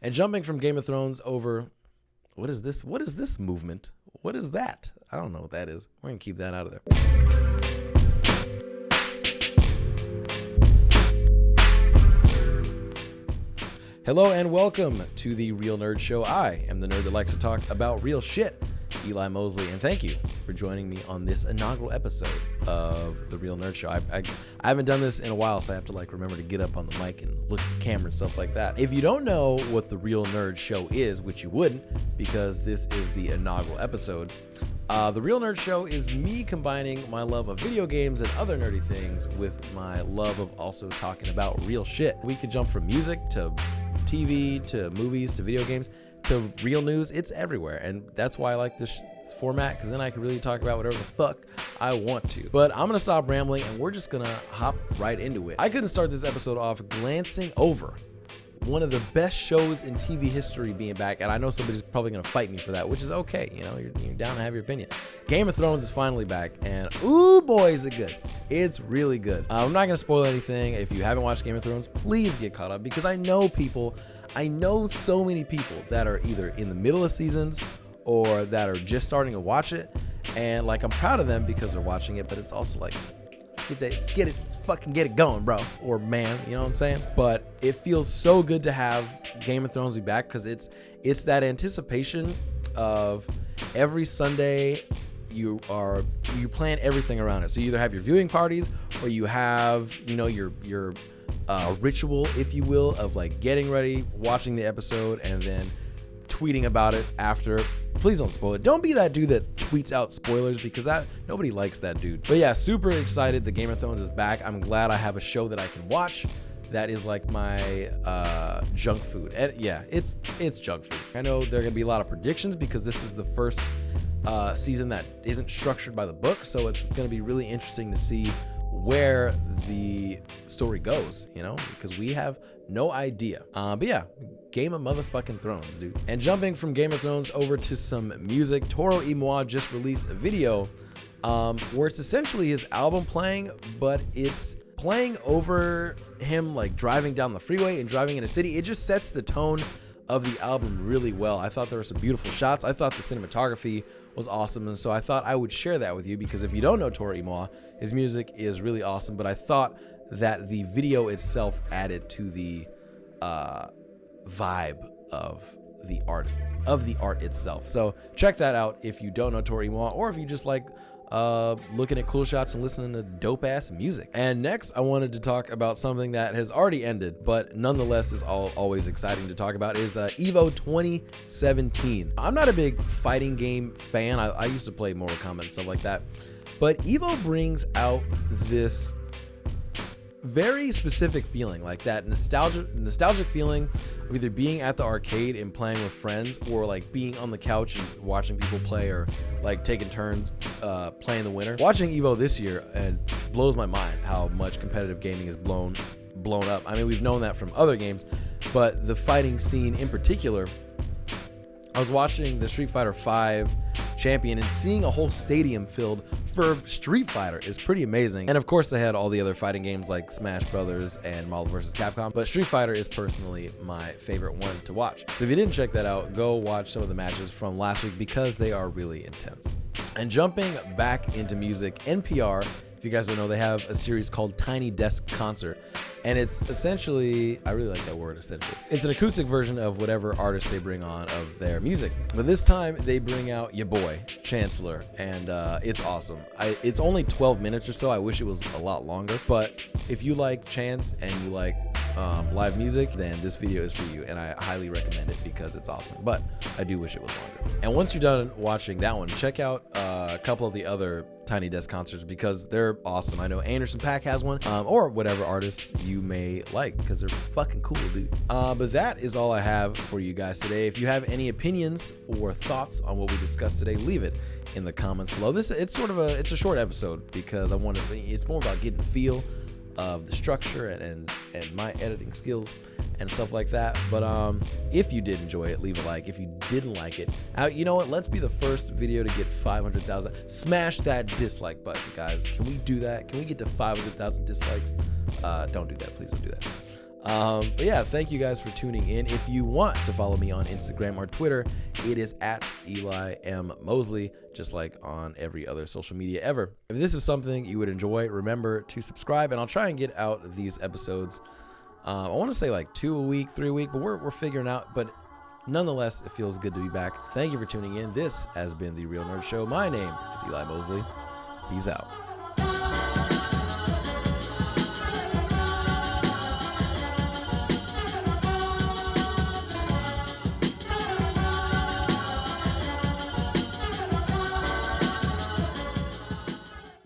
And jumping from Game of Thrones over, what is this? What is this movement? What is that? I don't know what that is. We're going to keep that out of there. Hello and welcome to the Real Nerd Show. I am the nerd that likes to talk about real shit, Eli Mosley, and thank you for joining me on this inaugural episode of the Real Nerd Show. I haven't done this in a while, so I have to remember to get up on the mic and look at the camera and stuff like that. If you don't know what the Real Nerd Show is, which you wouldn't, because this is the inaugural episode, the Real Nerd Show is me combining my love of video games and other nerdy things with my love of also talking about real shit. We could jump from music to TV to movies to video games to real news. It's everywhere, and that's why I like this format, because then I can really talk about whatever the fuck I want to. But I'm gonna stop rambling and we're just gonna hop right into it. I couldn't start this episode off glancing over one of the best shows in TV history being back, and I know somebody's probably gonna fight me for that, which is okay. You know, you're down to have your opinion. Game of Thrones is finally back, and ooh boy is it good. It's really good. I'm not gonna spoil anything. If you haven't watched Game of Thrones, please get caught up, because I know so many people that are either in the middle of seasons or that are just starting to watch it, and I'm proud of them because they're watching it, but it's also let's fucking get it going, bro, or man, you know what I'm saying? But it feels so good to have Game of Thrones be back, because it's that anticipation of every Sunday you plan everything around it. So you either have your viewing parties, or you have your ritual, if you will, of getting ready, watching the episode, and then tweeting about it after. Please don't spoil it. Don't be that dude that tweets out spoilers, because nobody likes that dude. But yeah, super excited. The Game of Thrones is back. I'm glad I have a show that I can watch that is my junk food. And yeah, it's junk food. I know there are gonna be a lot of predictions, because this is the first season that isn't structured by the book, so it's gonna be really interesting to see where the story goes, because we have no idea. But yeah, Game of motherfucking Thrones, dude. And jumping from Game of Thrones over to some music, Toro Y Moi just released a video where it's essentially his album playing, but it's playing over him driving down the freeway and driving in a city. It just sets the tone of the album really well. I thought there were some beautiful shots. I thought the cinematography was awesome, and so I thought I would share that with you, because if you don't know Toro Y Moi, his music is really awesome, but I thought that the video itself added to the vibe of the art itself. So check that out if you don't know Toro Y Moi, or if you just looking at cool shots and listening to dope ass music. And next, I wanted to talk about something that has already ended, but nonetheless is always exciting to talk about, is EVO 2017. I'm not a big fighting game fan. I used to play Mortal Kombat and stuff like that, but EVO brings out this very specific feeling, that nostalgic feeling of either being at the arcade and playing with friends, or being on the couch and watching people play, or taking turns playing the winner. Watching EVO this year, and blows my mind how much competitive gaming is blown up. I mean, we've known that from other games, but the fighting scene in particular. I was watching the Street Fighter V champion, and seeing a whole stadium filled for Street Fighter is pretty amazing. And of course, they had all the other fighting games like Smash Brothers and Marvel vs. Capcom, but Street Fighter is personally my favorite one to watch. So if you didn't check that out, go watch some of the matches from last week, because they are really intense. And jumping back into music, NPR, if you guys don't know, they have a series called Tiny Desk Concert, and it's essentially, I really like that word, essentially. It's an acoustic version of whatever artist they bring on of their music. But this time they bring out your boy, Chancellor, and it's awesome. It's only 12 minutes or so. I wish it was a lot longer, but if you like Chance and you like live music, then this video is for you, and I highly recommend it because it's awesome. But I do wish it was longer. And once you're done watching that one, check out a couple of the other Tiny Desk concerts, because they're awesome. I know Anderson .Paak has one, or whatever artist you may like, because they're fucking cool, dude. But that is all I have for you guys today. If you have any opinions or thoughts on what we discussed today, leave it in the comments below. It's a short episode, because it's more about getting the feel of the structure and my editing skills and stuff like that. But if you did enjoy it, leave a like. If you didn't like it, you know what, let's be the first video to get 500,000. Smash that dislike button, guys. Can we do that? Can we get to 500,000 dislikes? Don't do that, please don't do that. But yeah, thank you guys for tuning in. If you want to follow me on Instagram or Twitter, it is at Eli M. Mosley, just like on every other social media ever. If this is something you would enjoy, remember to subscribe, and I'll try and get out these episodes. I want to say like 2 a week, 3 a week, but we're figuring out. But nonetheless, it feels good to be back. Thank you for tuning in. This has been The Real Nerd Show. My name is Eli Mosley. Peace out.